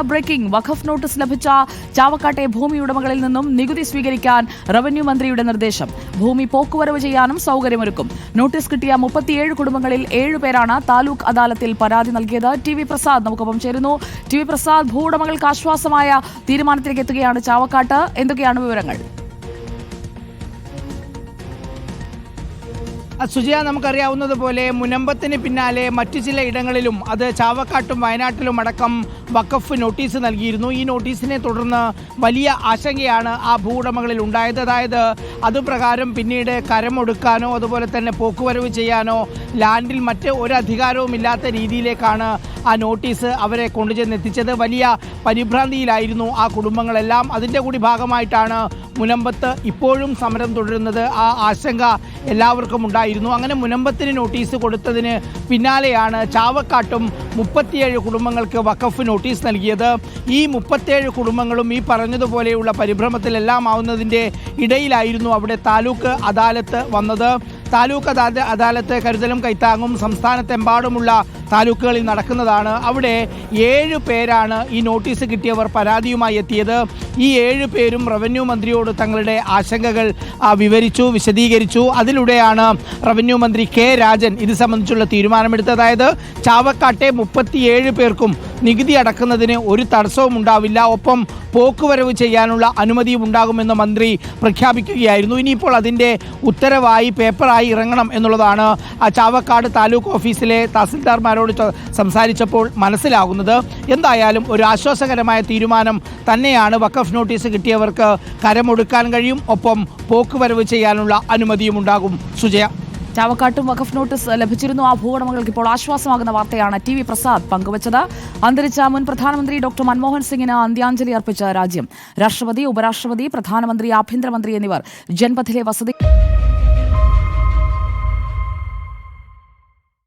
Breaking. വഖഫ് notice ലഭിച്ച ചാവക്കാട്ടെ ഭൂമി ഉടമകളിൽ നിന്നും നികുതി സ്വീകരിക്കാൻ റവന്യൂ മന്ത്രിയുടെ നിർദ്ദേശം. ഭൂമി പോക്കുവരവ് ചെയ്യാനും സൗകര്യമൊരുക്കും. നോട്ടീസ് കിട്ടിയ 37 കുടുംബങ്ങളിൽ 7 പേരാണ് താലൂക്ക് അദാലത്തിൽ പരാതി നൽകിയത്. ടി വി പ്രസാദ് നമുക്കൊപ്പം ചേരുന്നു. ടി വി പ്രസാദ്, ഭൂവുടമകൾക്ക് ആശ്വാസമായ തീരുമാനത്തിലേക്ക് എത്തുകയാണ് ചാവക്കാട്ട്. എന്തൊക്കെയാണ് വിവരങ്ങൾ? സുജയ, നമുക്കറിയാവുന്നതുപോലെ മുനമ്പത്തിന് പിന്നാലെ മറ്റു ചില ഇടങ്ങളിലും, അത് ചാവക്കാട്ടും വയനാട്ടിലും അടക്കം വഖഫ് നോട്ടീസ് നൽകിയിരുന്നു. ഈ നോട്ടീസിനെ തുടർന്ന് വലിയ ആശങ്കയാണ് ആ ഭൂവുടമകളിൽ ഉണ്ടായത്. അതായത് അതുപ്രകാരം പിന്നീട് കരമൊടുക്കാനോ അതുപോലെ തന്നെ പോക്കുവരവ് ചെയ്യാനോ ലാൻഡിൽ മറ്റ് ഒരു അധികാരവും ഇല്ലാത്ത രീതിയിലേക്കാണ് ആ നോട്ടീസ് അവരെ കൊണ്ടുചെന്നെത്തിച്ചത്. വലിയ പരിഭ്രാന്തിയിലായിരുന്നു ആ കുടുംബങ്ങളെല്ലാം. അതിൻ്റെ കൂടി ഭാഗമായിട്ടാണ് മുനമ്പത്ത് ഇപ്പോഴും സമരം തുടരുന്നത്. ആ ആശങ്ക എല്ലാവർക്കും ഉണ്ടായിരുന്നു. അങ്ങനെ മുനമ്പത്തിന് നോട്ടീസ് കൊടുത്തതിന് പിന്നാലെയാണ് ചാവക്കാട്ടും 37 കുടുംബങ്ങൾക്ക് വഖഫ് നോട്ടീസ് നൽകിയത്. ഈ 37 കുടുംബങ്ങളും ഈ പറഞ്ഞതുപോലെയുള്ള പരിഭ്രമത്തിലെല്ലാം ആവുന്നതിൻ്റെ ഇടയിലായിരുന്നു അവിടെ താലൂക്ക് അദാലത്ത് വന്നത്. താലൂക്ക് അദാലത്ത് കരുതലും കൈത്താങ്ങും സംസ്ഥാനത്തെമ്പാടുമുള്ള താലൂക്കുകളിൽ നടക്കുന്നതാണ്. അവിടെ 7 പേരാണ് ഈ നോട്ടീസ് കിട്ടിയവർ പരാതിയുമായി എത്തിയത്. ഈ 7 പേരും റവന്യൂ മന്ത്രിയോട് തങ്ങളുടെ ആശങ്കകൾ വിശദീകരിച്ചു. അതിലൂടെയാണ് റവന്യൂ മന്ത്രി കെ രാജൻ ഇത് സംബന്ധിച്ചുള്ള തീരുമാനമെടുത്തത്. അതായത് ചാവക്കാട്ടെ 37 പേർക്കും നികുതി അടക്കുന്നതിന് ഒരു തടസ്സവും ഉണ്ടാവില്ല, ഒപ്പം പോക്കുവരവ് ചെയ്യാനുള്ള അനുമതിയും ഉണ്ടാകുമെന്ന് മന്ത്രി പ്രഖ്യാപിക്കുകയായിരുന്നു. ഇനിയിപ്പോൾ അതിൻ്റെ ഉത്തരവായി പേപ്പറായി ഇറങ്ങണം എന്നുള്ളതാണ് ചാവക്കാട് താലൂക്ക് ഓഫീസിലെ തഹസിൽദാർമാരോട് സംസാരിച്ചപ്പോൾ മനസ്സിലാകുന്നത്. എന്തായാലും ഒരു ആശ്വാസകരമായ തീരുമാനം തന്നെയാണ്. വഖഫ് നോട്ടീസ് കിട്ടിയവർക്ക് കരമൊടുക്കാൻ കഴിയും, ഒപ്പം പോക്കുവരവ് ചെയ്യാനുള്ള അനുമതിയും ഉണ്ടാകും. സുജയ, ചാവക്കാട്ടും വഖഫ് നോട്ടീസ് ലഭിച്ചിരുന്നു. ആ ഭൂവുടമകൾക്ക് ഇപ്പോൾ ആശ്വാസമാകുന്ന വാർത്തയാണ് ടി വി പ്രസാദ് പങ്കുവച്ചത്. അന്തരിച്ച മുൻ പ്രധാനമന്ത്രി ഡോക്ടർ മൻമോഹൻ സിംഗിന് അന്ത്യാഞ്ജലി അർപ്പിച്ച രാജ്യം. രാഷ്ട്രപതി, ഉപരാഷ്ട്രപതി, പ്രധാനമന്ത്രി, ആഭ്യന്തരമന്ത്രി എന്നിവർ ജൻപഥിലെ വസതി